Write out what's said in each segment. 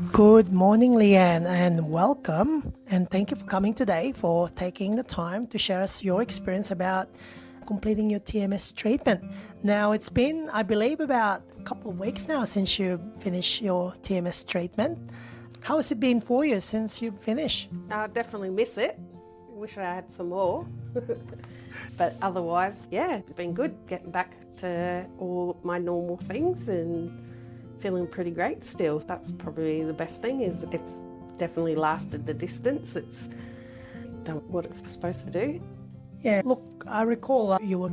Good morning, Leanne, and welcome. And thank you for coming today, for taking the time to share us your experience about completing your TMS treatment. Now, it's been, I believe, about a couple of weeks now since you finished your TMS treatment. How has it been for you since you finished? I definitely miss it. Wish I had some more. But otherwise, yeah, it's been good getting back to all my normal things and feeling pretty great still. That's probably the best thing, is it's definitely lasted the distance. It's done what it's supposed to do. Yeah, look, I recall you were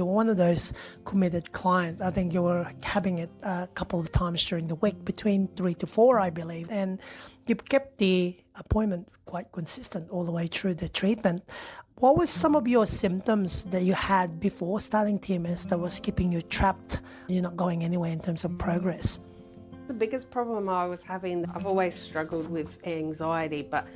one of those committed clients. I think you were having it a couple of times during the week, between 3 to 4, I believe. And you kept the appointment quite consistent all the way through the treatment. What was some of your symptoms that you had before starting TMS that was keeping you trapped? You're not going anywhere in terms of progress. The biggest problem I was having, I've always struggled with anxiety, but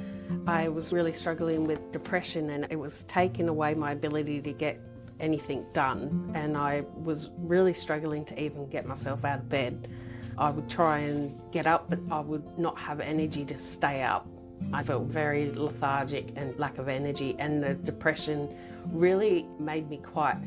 I was really struggling with depression, and it was taking away my ability to get anything done. And I was really struggling to even get myself out of bed. I would try and get up, but I would not have energy to stay up. I felt very lethargic and lack of energy, and the depression really made me quite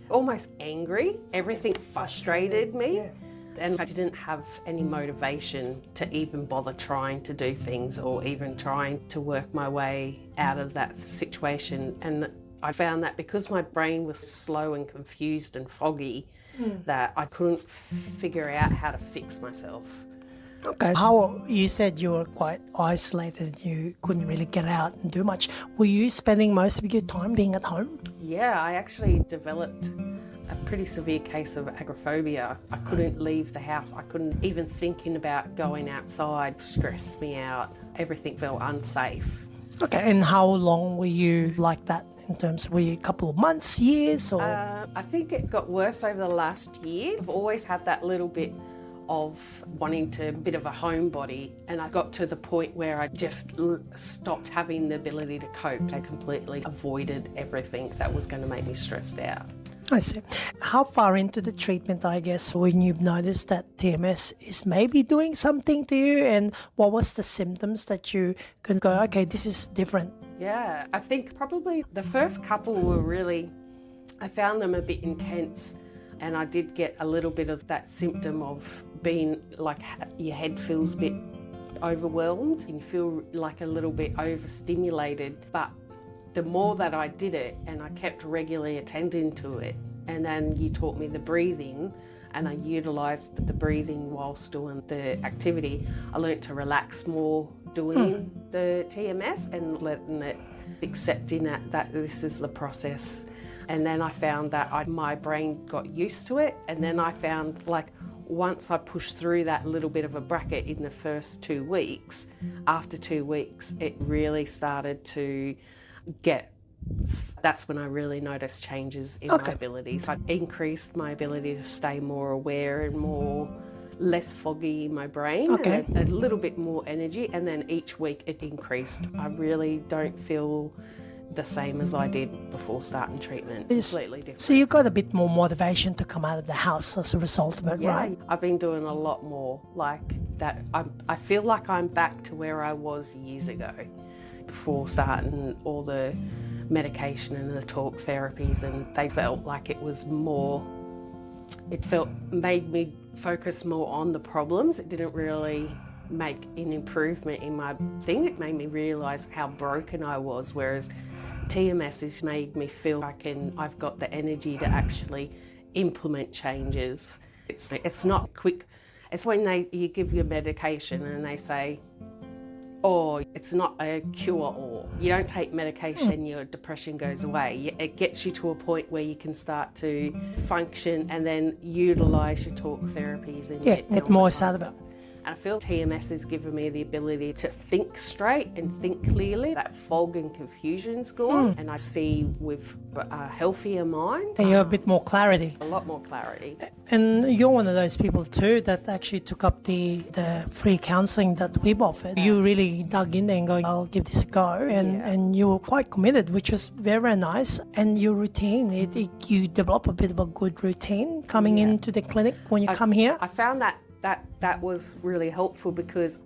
almost angry. Everything frustrated me. Yeah. And I didn't have any motivation to even bother trying to do things or even trying to work my way out of that situation. And I found that because my brain was slow and confused and foggy, that I couldn't figure out how to fix myself. Okay. How you said you were quite isolated, you couldn't really get out and do much. Were you spending most of your time being at home? Yeah, I actually developed a pretty severe case of agoraphobia. I couldn't leave the house. I couldn't even thinking about going outside stressed me out. Everything felt unsafe. Okay, and how long were you like that in terms, were you a couple of months, years, or? I think it got worse over the last year. I've always had that little bit of wanting to a bit of a homebody, and I got to the point where I just stopped having the ability to cope. I completely avoided everything that was going to make me stressed out. I see. How far into the treatment, I guess, when you've noticed that TMS is maybe doing something to you, and what was the symptoms that you could go, okay, this is different? Yeah, I think probably the first couple were really, I found them a bit intense, and I did get a little bit of that symptom of being like your head feels a bit overwhelmed and you feel like a little bit overstimulated. But the more that I did it, and I kept regularly attending to it, and then you taught me the breathing, and I utilised the breathing whilst doing the activity, I learnt to relax more doing the TMS and letting it, accepting that this is the process. And then I found that my brain got used to it, and then I found, like, once I pushed through that little bit of a bracket in the first 2 weeks, after 2 weeks, it really started to that's when I really noticed changes in my abilities. I increased my ability to stay more aware and less foggy in my brain, and a little bit more energy, and then each week it increased. I really don't feel the same as I did before starting treatment. Completely different. So you got a bit more motivation to come out of the house as a result of it, right? I've been doing a lot more like that. I feel like I'm back to where I was years ago, before starting all the medication and the talk therapies, and they felt like it was more, made me focus more on the problems. It didn't really make an improvement in my thing. It made me realise how broken I was, whereas TMS has made me feel like I've got the energy to actually implement changes. It's not quick. It's when you give your medication and they say, oh, it's not a cure-all. You don't take medication, your depression goes away. It gets you to a point where you can start to function and then utilise your talk therapies and get more out of it. And I feel TMS has given me the ability to think straight and think clearly. That fog and confusion's gone, and I see with a healthier mind. You have a bit more clarity. A lot more clarity. And you're one of those people too that actually took up the free counselling that we've offered. You really dug in there and go, I'll give this a go. And you were quite committed, which was very, very nice. And your routine, you develop a bit of a good routine coming into the clinic when you come here. I found that that was really helpful because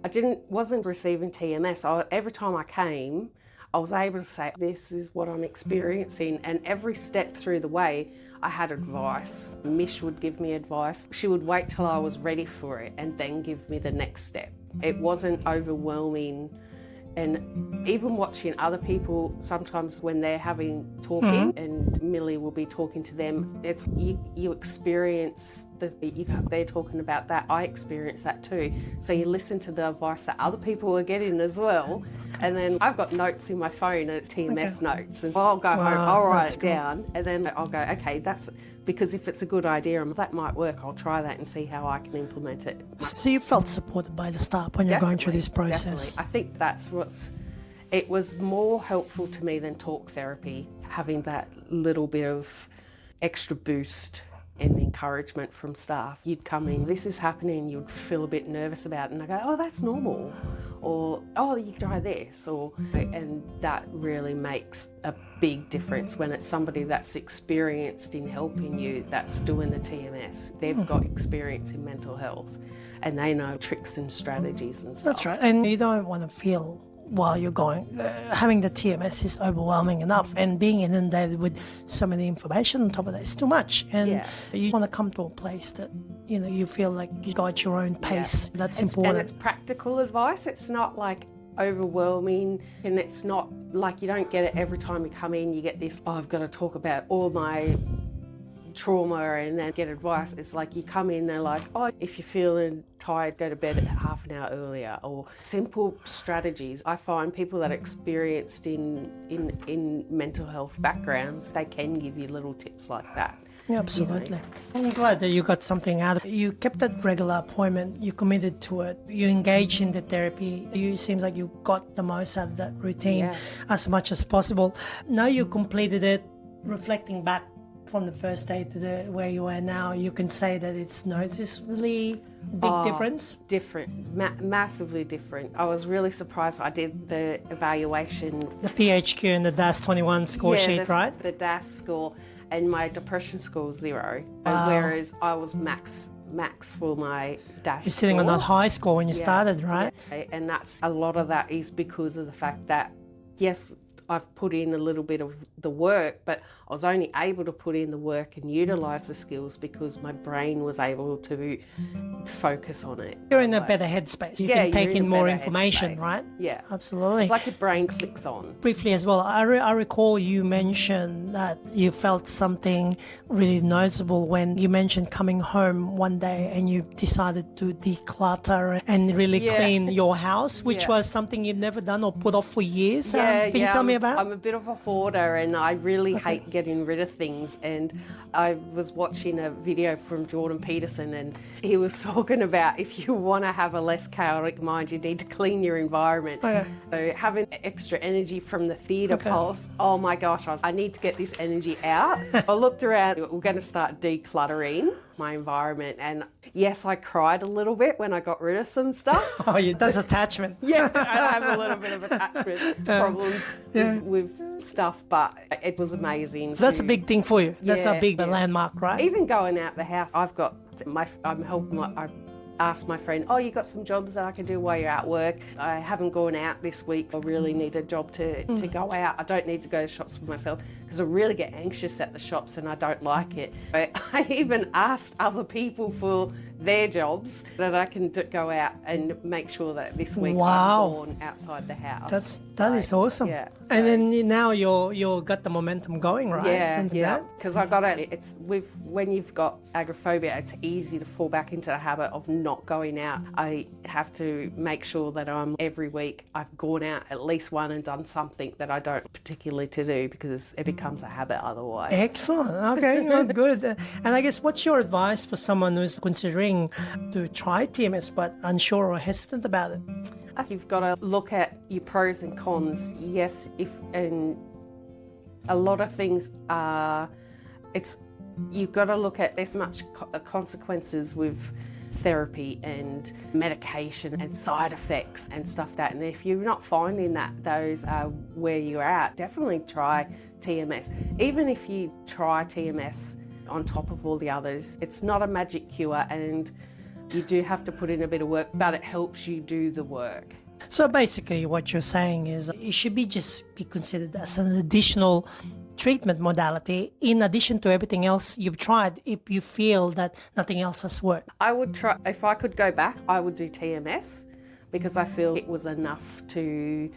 wasn't receiving TMS. Every time I came, I was able to say, this is what I'm experiencing, and every step through the way, I had advice. Mish would give me advice. She would wait till I was ready for it and then give me the next step. It wasn't overwhelming. And even watching other people, sometimes when they're talking, and Millie will be talking to them, it's you experience they're talking about that. I experience that too. So you listen to the advice that other people are getting as well. And then I've got notes in my phone, and it's TMS notes, and I'll go home, I'll write it down, and then I'll go, okay, because if it's a good idea and that might work, I'll try that and see how I can implement it. So you felt supported by the staff when you're going through this process? Definitely. I think that's it was more helpful to me than talk therapy, having that little bit of extra boost and encouragement from staff. You'd come in, this is happening, you'd feel a bit nervous about it, and I go, oh, that's normal, or oh, you try this, and that really makes a big difference when it's somebody that's experienced in helping you, that's doing the TMS. They've got experience in mental health, and they know tricks and strategies and stuff. That's right, and you don't want to feel while you're going, having the TMS is overwhelming enough, and being inundated with so many information on top of that is too much, and you want to come to a place that you feel like you got your own pace. That's important. And it's practical advice. It's not like overwhelming, and it's not like you don't get it every time you come in. You get this, I've got to talk about all my trauma and then get advice. It's like you come in, they're like, oh, if you're feeling tired, go to bed half an hour earlier, or simple strategies. I find people that are experienced in mental health backgrounds, they can give you little tips like that. Yeah, absolutely. I'm glad that you got something out of it. You kept that regular appointment, you committed to it, you engaged in the therapy. It seems like you got the most out of that routine as much as possible. Now you completed it, reflecting back from the first day to where you are now, you can say that it's noticeably big difference? Different, massively different. I was really surprised. I did the evaluation. The PHQ and the DAS-21 score sheet, right? The DAS score, and my depression score was 0, whereas I was max for my DAS. You're sitting on that high score when you started, right? And that's a lot of that is because of the fact that, yes, I've put in a little bit of the work, but I was only able to put in the work and utilise the skills because my brain was able to focus on it. You're in a better headspace. You can take in more information, right? Yeah. Absolutely. It's like your brain clicks on. Briefly as well, I recall you mentioned that you felt something really noticeable when you mentioned coming home one day and you decided to declutter and really clean your house, which was something you've never done or put off for years. Can you tell me about? I'm a bit of a hoarder, and I really hate getting rid of things. And I was watching a video from Jordan Peterson, and he was talking about if you want to have a less chaotic mind, you need to clean your environment. So having extra energy from the theatre pulse, oh my gosh, I need to get this energy out. I looked around, we're going to start decluttering my environment, and yes, I cried a little bit when I got rid of some stuff. That's attachment. I have a little bit of attachment problems with stuff, but it was amazing. So that's a big thing for you. That's a big landmark, right? Even going out the house, I asked my friend, oh, you got some jobs that I can do while you're at work? I haven't gone out this week. I really need a job to go out. I don't need to go to shops for myself because I really get anxious at the shops and I don't like it. But I even asked other people for their jobs that I can go out and make sure that this week I'm gone outside the house. That is awesome. Yeah. And then now you're got the momentum going, right? Yeah. Because I got it. It's when you've got agoraphobia, it's easy to fall back into the habit of not going out. I have to make sure that every week I've gone out at least one and done something that I don't particularly to do because it becomes a habit otherwise. Excellent. Okay, well, good. And I guess what's your advice for someone who's considering to try TMS but unsure or hesitant about it? You've got to look at your pros and cons. Yes, and a lot of things are, you've got to look at there's much consequences with therapy and medication and side effects and stuff that. And if you're not finding that those are where you're at, definitely try TMS. Even if you try TMS on top of all the others, it's not a magic cure, and You do have to put in a bit of work, but it helps you do the work. So basically what you're saying is it should be considered as an additional treatment modality in addition to everything else you've tried if you feel that nothing else has worked. I would try, if I could go back, I would do TMS because I feel it was enough to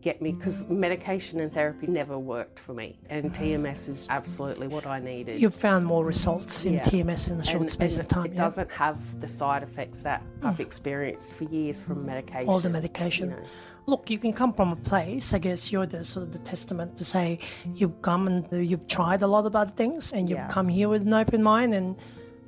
get me, because medication and therapy never worked for me, and TMS is absolutely what I needed. You've found more results in Yeah. TMS in a short space of time. It doesn't have the side effects that I've experienced for years from medication. All the medication. You know. Look, you can come from a place, I guess you're the sort of the testament to say you've come and you've tried a lot of other things and you've come here with an open mind and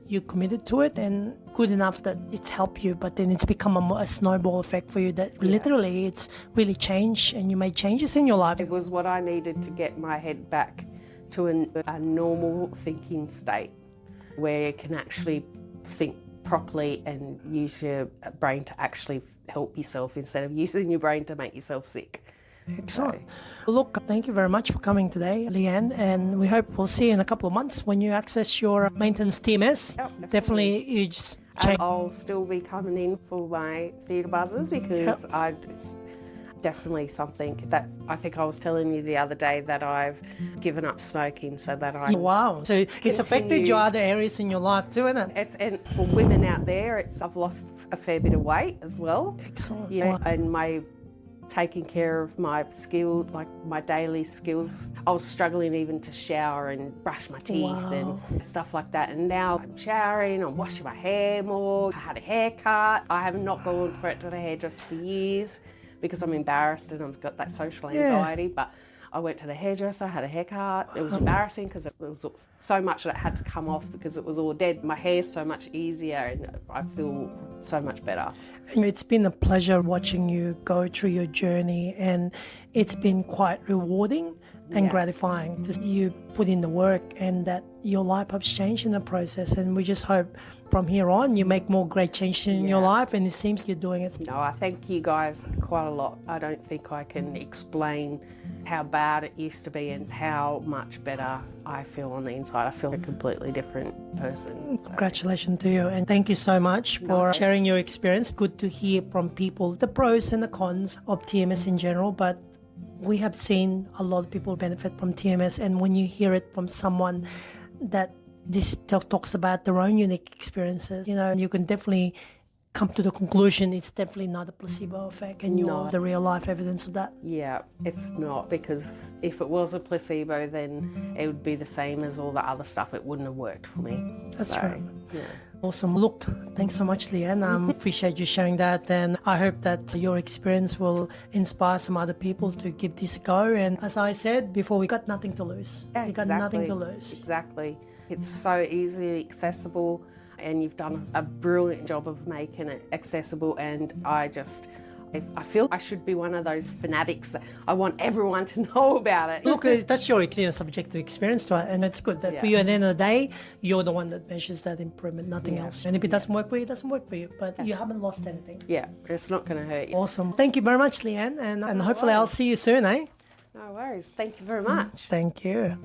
you committed to it, and good enough that it's helped you, but then it's become a snowball effect for you that literally it's really changed and you made changes in your life. It was what I needed to get my head back to a normal thinking state where you can actually think properly and use your brain to actually help yourself instead of using your brain to make yourself sick. Excellent. Look, thank you very much for coming today, Leanne, and we hope we'll see you in a couple of months when you access your maintenance TMS. Yep, definitely you just change. I'll still be coming in for my theatre buzzers because it's definitely something that I think I was telling you the other day that I've given up smoking so that I Wow. So it's affected your other areas in your life too, isn't it? And for women out there, I've lost a fair bit of weight as well. Excellent. Yeah, and my taking care of my skill, like my daily skills. I was struggling even to shower and brush my teeth and stuff like that. And now I'm showering, I'm washing my hair more. I had a haircut. I have not gone for it to the hairdresser for years because I'm embarrassed and I've got that social anxiety. But I went to the hairdresser, had a haircut. It was embarrassing because it was so much that had to come off because it was all dead. My hair's so much easier and I feel so much better. It's been a pleasure watching you go through your journey, and it's been quite rewarding and gratifying to see you put in the work and that your life has changed in the process. And we just hope from here on you make more great changes in your life, and it seems you're doing it. No, I thank you guys quite a lot. I don't think I can explain how bad it used to be and how much better I feel on the inside. I feel a completely different person. Congratulations to you, and thank you so much for sharing your experience. Good to hear from people the pros and the cons of TMS in general, but we have seen a lot of people benefit from TMS, and when you hear it from someone that talks about their own unique experiences, you can definitely come to the conclusion it's definitely not a placebo effect, and you're the real life evidence of that. Yeah, it's not, because if it was a placebo, then it would be the same as all the other stuff. It wouldn't have worked for me. That's right. Yeah. Awesome. Look, thanks so much, Leanne. Appreciate you sharing that, and I hope that your experience will inspire some other people to give this a go. And as I said before, we got nothing to lose. Yeah, we got nothing to lose. Exactly. It's so easily accessible, and you've done a brilliant job of making it accessible. And I feel I should be one of those fanatics that I want everyone to know about it. Look, that's your subjective experience to it, and it's good that for you, at the end of the day, you're the one that measures that improvement, nothing else. And if it doesn't work for you, it doesn't work for you, but you haven't lost anything. Yeah, it's not going to hurt you. Awesome. Thank you very much, Leanne, and hopefully I'll see you soon, eh? No worries. Thank you very much. Thank you.